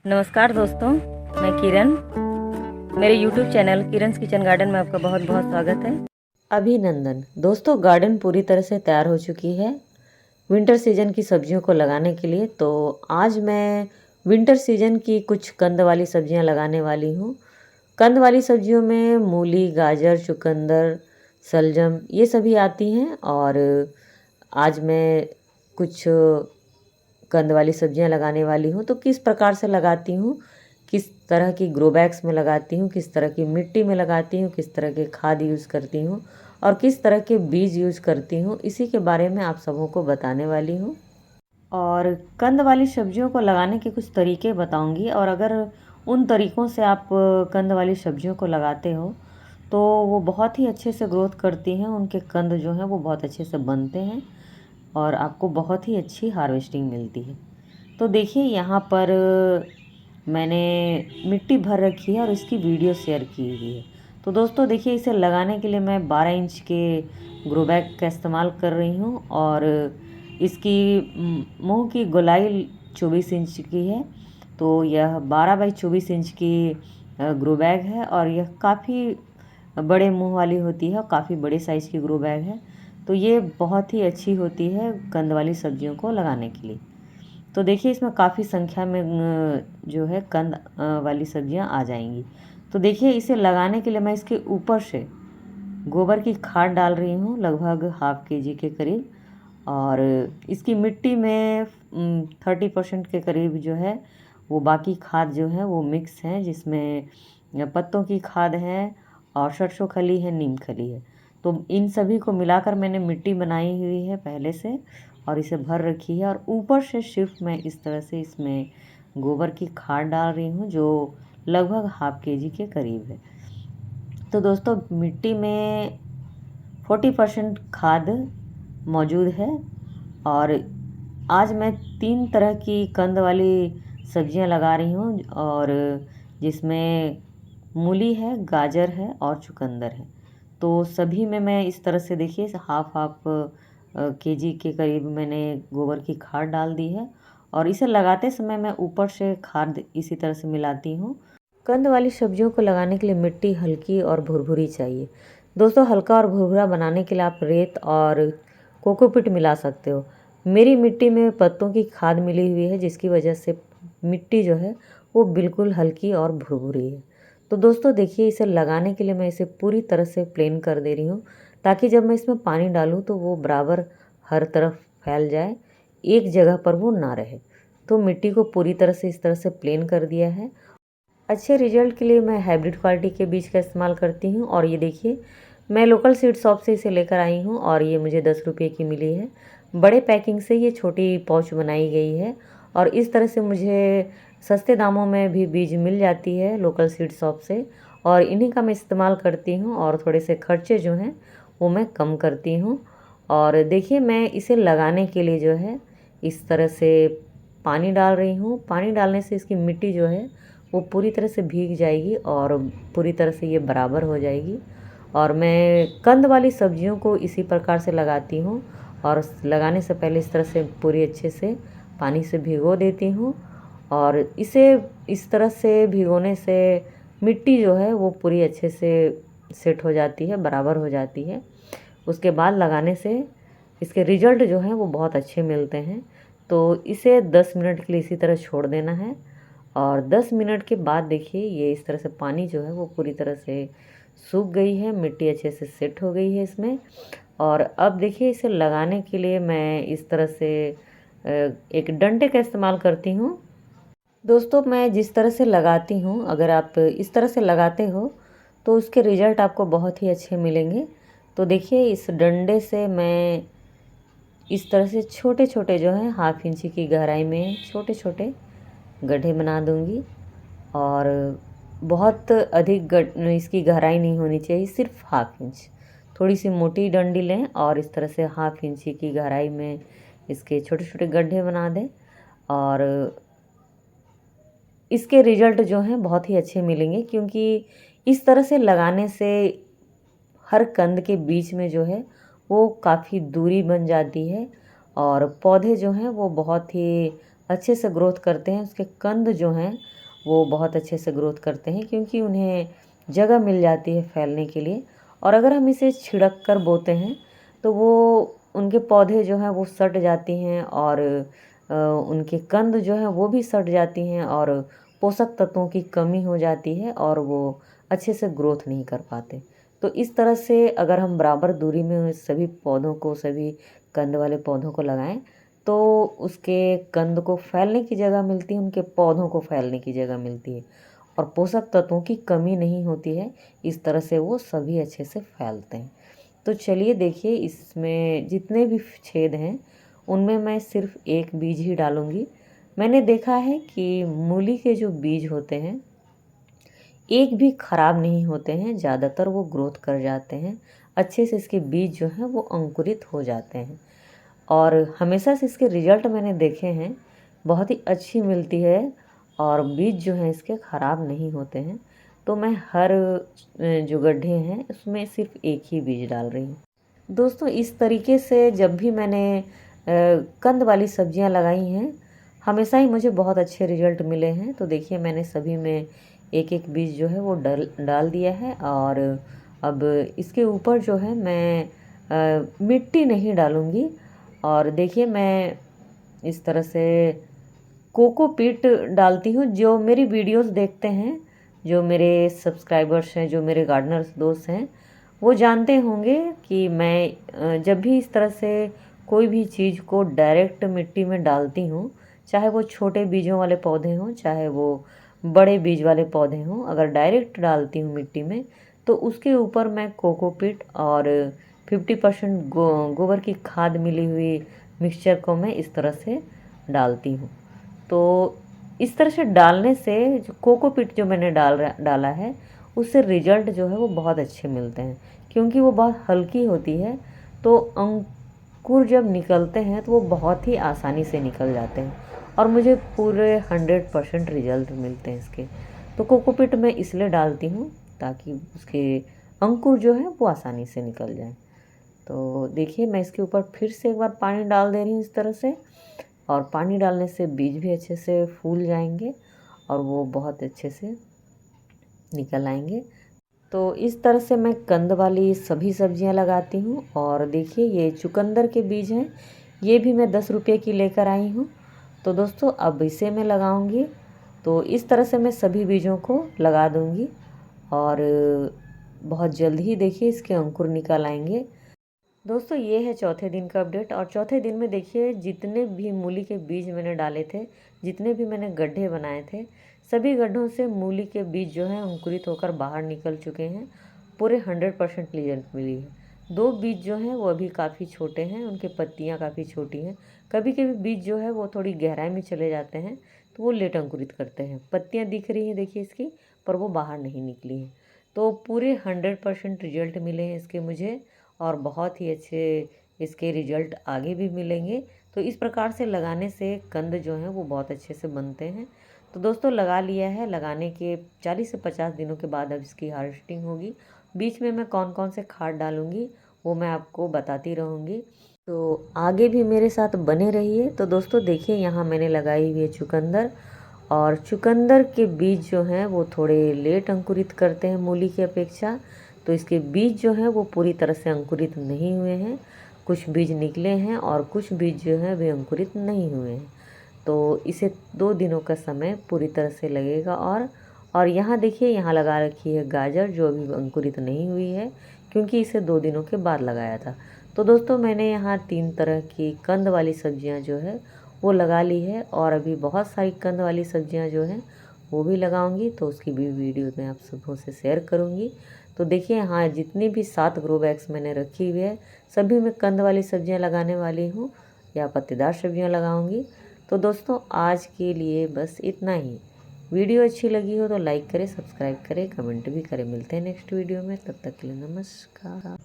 नमस्कार दोस्तों, मैं किरण। मेरे YouTube चैनल किरण's किचन गार्डन में आपका बहुत बहुत स्वागत है। अभिनंदन। दोस्तों, गार्डन पूरी तरह से तैयार हो चुकी है विंटर सीजन की सब्जियों को लगाने के लिए। तो आज मैं विंटर सीजन की कुछ कंद वाली सब्जियां लगाने वाली हूँ। कंद वाली सब्जियों में मूली, गाजर, चुकंदर, शलजम ये सभी आती हैं। और आज मैं कुछ कंद वाली सब्जियां लगाने वाली हूँ। तो किस प्रकार से लगाती हूँ, किस तरह की ग्रो बैग्स में लगाती हूँ, किस तरह की मिट्टी में लगाती हूँ, किस तरह के खाद यूज़ करती हूँ और किस तरह के बीज यूज़ करती हूँ, इसी के बारे में आप सबों को बताने वाली हूँ। और कंद वाली सब्जियों को लगाने के कुछ तरीके बताऊंगी। और अगर उन तरीक़ों से आप कंद वाली सब्जियों को लगाते हो तो वो बहुत ही अच्छे से ग्रोथ करती हैं। उनके कंद जो हैं वो बहुत अच्छे से बनते हैं और आपको बहुत ही अच्छी हार्वेस्टिंग मिलती है। तो देखिए, यहाँ पर मैंने मिट्टी भर रखी है और इसकी वीडियो शेयर की हुई है। तो दोस्तों देखिए, इसे लगाने के लिए मैं 12 इंच के ग्रो बैग का इस्तेमाल कर रही हूँ और इसकी मुंह की गोलाई 24 इंच की है। तो यह 12 बाई 24 इंच की ग्रो बैग है और यह काफ़ी बड़े मुंह वाली होती है और काफ़ी बड़े साइज़ की ग्रो बैग है। तो ये बहुत ही अच्छी होती है कंद वाली सब्जियों को लगाने के लिए। तो देखिए, इसमें काफ़ी संख्या में जो है कंद वाली सब्जियां आ जाएंगी। तो देखिए, इसे लगाने के लिए मैं इसके ऊपर से गोबर की खाद डाल रही हूँ, लगभग ½ kg के करीब। और इसकी मिट्टी में 30% के करीब जो है वो बाकी खाद जो है वो मिक्स है, जिसमें पत्तों की खाद है और सरसों खली है, नीम खली है। तो इन सभी को मिलाकर मैंने मिट्टी बनाई हुई है पहले से और इसे भर रखी है। और ऊपर से सिर्फ मैं इस तरह से इसमें गोबर की खाद डाल रही हूँ, जो लगभग ½ kg के करीब है। तो दोस्तों, मिट्टी में 40% खाद मौजूद है। और आज मैं 3 तरह की कंद वाली सब्जियां लगा रही हूँ, और जिसमें मूली है, गाजर है और चुकंदर है। तो सभी में मैं इस तरह से देखिए ½ kg के करीब मैंने गोबर की खाद डाल दी है। और इसे लगाते समय मैं ऊपर से खाद इसी तरह से मिलाती हूँ। कंद वाली सब्जियों को लगाने के लिए मिट्टी हल्की और भुरभुरी चाहिए। दोस्तों, हल्का और भुरभुरा बनाने के लिए आप रेत और कोकोपीट मिला सकते हो। मेरी मिट्टी में पत्तों की खाद मिली हुई है, जिसकी वजह से मिट्टी जो है वो बिल्कुल हल्की और भुरभुरी है। तो दोस्तों देखिए, इसे लगाने के लिए मैं इसे पूरी तरह से प्लेन कर दे रही हूँ, ताकि जब मैं इसमें पानी डालूँ तो वो बराबर हर तरफ फैल जाए, एक जगह पर वो ना रहे। तो मिट्टी को पूरी तरह से इस तरह से प्लेन कर दिया है। अच्छे रिजल्ट के लिए मैं हाइब्रिड क्वालिटी के बीज का इस्तेमाल करती हूँ। और ये देखिए, मैं लोकल सीड शॉप से इसे लेकर आई हूँ और ये मुझे 10 रुपये की मिली है। बड़े पैकिंग से ये छोटी पाउच बनाई गई है और इस तरह से मुझे सस्ते दामों में भी बीज मिल जाती है लोकल सीड शॉप से, और इन्हीं का मैं इस्तेमाल करती हूँ और थोड़े से खर्चे जो हैं वो मैं कम करती हूँ। और देखिए, मैं इसे लगाने के लिए जो है इस तरह से पानी डाल रही हूँ। पानी डालने से इसकी मिट्टी जो है वो पूरी तरह से भीग जाएगी और पूरी तरह से ये बराबर हो जाएगी। और मैं कंद वाली सब्जियों को इसी प्रकार से लगाती हूँ और लगाने से पहले इस तरह से पूरी अच्छे से पानी से भिगो देती हूँ। और इसे इस तरह से भिगोने से मिट्टी जो है वो पूरी अच्छे से सेट हो जाती है, बराबर हो जाती है। उसके बाद लगाने से इसके रिजल्ट जो हैं वो बहुत अच्छे मिलते हैं। तो इसे 10 मिनट के लिए इसी तरह छोड़ देना है। और 10 मिनट के बाद देखिए, ये इस तरह से पानी जो है वो पूरी तरह से सूख गई है, मिट्टी अच्छे से सेट हो गई है इसमें। और अब देखिए, इसे लगाने के लिए मैं इस तरह से एक डंडे का इस्तेमाल करती हूँ। दोस्तों, मैं जिस तरह से लगाती हूँ, अगर आप इस तरह से लगाते हो तो उसके रिजल्ट आपको बहुत ही अच्छे मिलेंगे। तो देखिए, इस डंडे से मैं इस तरह से छोटे छोटे जो हैं ½ इंच की गहराई में छोटे छोटे गड्ढे बना दूंगी। और बहुत अधिक इसकी गहराई नहीं होनी चाहिए, सिर्फ ½ इंच। थोड़ी सी मोटी डंडी लें और इस तरह से ½ इंच की गहराई में इसके छोटे छोटे गड्ढे बना दें। और इसके रिजल्ट जो हैं बहुत ही अच्छे मिलेंगे, क्योंकि इस तरह से लगाने से हर कंद के बीच में जो है वो काफ़ी दूरी बन जाती है और पौधे जो हैं वो बहुत ही अच्छे से ग्रोथ करते हैं। उसके कंद जो हैं वो बहुत अच्छे से ग्रोथ करते हैं, क्योंकि उन्हें जगह मिल जाती है फैलने के लिए। और अगर हम इसे छिड़क कर बोते हैं तो वो उनके पौधे जो हैं वो सट जाती हैं, और उनके कंद जो हैं वो भी सट जाती हैं, और पोषक तत्वों की कमी हो जाती है और वो अच्छे से ग्रोथ नहीं कर पाते। तो इस तरह से अगर हम बराबर दूरी में सभी पौधों को, सभी कंद वाले पौधों को लगाएं, तो उसके कंद को फैलने की जगह मिलती है, उनके पौधों को फैलने की जगह मिलती है, और पोषक तत्वों की कमी नहीं होती है। इस तरह से वो सभी अच्छे से फैलते हैं। तो चलिए देखिए, इसमें जितने भी छेद हैं उनमें मैं सिर्फ एक बीज ही डालूंगी। मैंने देखा है कि मूली के जो बीज होते हैं एक भी खराब नहीं होते हैं, ज़्यादातर वो ग्रोथ कर जाते हैं अच्छे से। इसके बीज जो हैं वो अंकुरित हो जाते हैं, और हमेशा से इसके रिजल्ट मैंने देखे हैं, बहुत ही अच्छी मिलती है, और बीज जो हैं इसके ख़राब नहीं होते हैं। तो मैं हर जो गड्ढे हैं उसमें सिर्फ एक ही बीज डाल रही हूँ। दोस्तों, इस तरीके से जब भी मैंने कंद वाली सब्जियां लगाई हैं, हमेशा ही मुझे बहुत अच्छे रिजल्ट मिले हैं। तो देखिए, मैंने सभी में एक एक बीज जो है वो डाल दिया है, और अब इसके ऊपर जो है मैं मिट्टी नहीं डालूँगी। और देखिए, मैं इस तरह से कोकोपीट डालती हूँ। जो मेरी वीडियोस देखते हैं, जो मेरे सब्सक्राइबर्स हैं, जो मेरे गार्डनर्स दोस्त हैं, वो जानते होंगे कि मैं जब भी इस तरह से कोई भी चीज़ को डायरेक्ट मिट्टी में डालती हूँ, चाहे वो छोटे बीजों वाले पौधे हों, चाहे वो बड़े बीज वाले पौधे हों, अगर डायरेक्ट डालती हूँ मिट्टी में, तो उसके ऊपर मैं कोकोपीट और 50% गोबर की खाद मिली हुई मिक्सचर को मैं इस तरह से डालती हूँ। तो इस तरह से डालने से जो कोकोपीट जो मैंने डाला है, उससे रिजल्ट जो है वो बहुत अच्छे मिलते हैं, क्योंकि वो बहुत हल्की होती है। तो अंकुर जब निकलते हैं तो वो बहुत ही आसानी से निकल जाते हैं, और मुझे पूरे 100% रिजल्ट मिलते हैं इसके। तो कोकोपीट मैं इसलिए डालती हूँ ताकि उसके अंकुर जो है वो आसानी से निकल जाए। तो देखिए, मैं इसके ऊपर फिर से एक बार पानी डाल दे रही हूँ इस तरह से, और पानी डालने से बीज भी अच्छे से फूल जाएंगे और वो बहुत अच्छे से निकल आएंगे। तो इस तरह से मैं कंद वाली सभी सब्जियां लगाती हूँ। और देखिए, ये चुकंदर के बीज हैं, ये भी मैं 10 रुपये की लेकर आई हूँ। तो दोस्तों, अब इसे मैं लगाऊंगी। तो इस तरह से मैं सभी बीजों को लगा दूंगी, और बहुत जल्द ही देखिए इसके अंकुर निकल आएंगे। दोस्तों, ये है चौथे दिन का अपडेट। और चौथे दिन में देखिए, जितने भी मूली के बीज मैंने डाले थे, जितने भी मैंने गड्ढे बनाए थे, सभी गड्ढों से मूली के बीज जो हैं अंकुरित होकर बाहर निकल चुके हैं। पूरे 100% रिजल्ट मिली है। 2 बीज जो हैं वो अभी काफ़ी छोटे हैं, उनके पत्तियां काफ़ी छोटी हैं। कभी कभी बीज जो है वो थोड़ी गहराई में चले जाते हैं, तो वो लेट अंकुरित करते हैं। पत्तियाँ दिख रही हैं देखिए इसकी, पर वो बाहर नहीं निकली हैं। तो पूरे 100% रिजल्ट मिले हैं इसके मुझे, और बहुत ही अच्छे इसके रिजल्ट आगे भी मिलेंगे। तो इस प्रकार से लगाने से कंद जो हैं वो बहुत अच्छे से बनते हैं। तो दोस्तों, लगा लिया है। लगाने के 40 से 50 दिनों के बाद अब इसकी हार्वेस्टिंग होगी। बीच में मैं कौन कौन से खाद डालूंगी वो मैं आपको बताती रहूँगी। तो आगे भी मेरे साथ बने रहिए। तो दोस्तों देखिए, यहाँ मैंने लगाई हुई है चुकंदर, और चुकंदर के बीज जो हैं वो थोड़े लेट अंकुरित करते हैं मूली की अपेक्षा। तो इसके बीज जो हैं वो पूरी तरह से अंकुरित नहीं हुए हैं। कुछ बीज निकले हैं और कुछ बीज जो हैं वे अंकुरित नहीं हुए हैं। तो इसे 2 दिनों का समय पूरी तरह से लगेगा। और यहाँ देखिए, यहाँ लगा रखी है गाजर, जो अभी अंकुरित नहीं हुई है, क्योंकि इसे 2 दिनों के बाद लगाया था। तो दोस्तों, मैंने यहाँ 3 तरह की कंद वाली सब्जियाँ जो है वो लगा ली है, और अभी बहुत सारी कंद वाली सब्जियाँ जो हैं वो भी लगाऊंगी। तो उसकी भी वीडियो मैं आप सबों से शेयर करूंगी। तो देखिए, यहाँ जितनी भी 7 ग्रो बैग्स मैंने रखी हुई है, सभी में कंद वाली सब्जियाँ लगाने वाली हूँ, या पत्तेदार सब्जियाँ लगाऊंगी। तो दोस्तों, आज के लिए बस इतना ही। वीडियो अच्छी लगी हो तो लाइक करें, सब्सक्राइब करें, कमेंट भी करें। मिलते हैं नेक्स्ट वीडियो में, तब तक के लिए नमस्कार।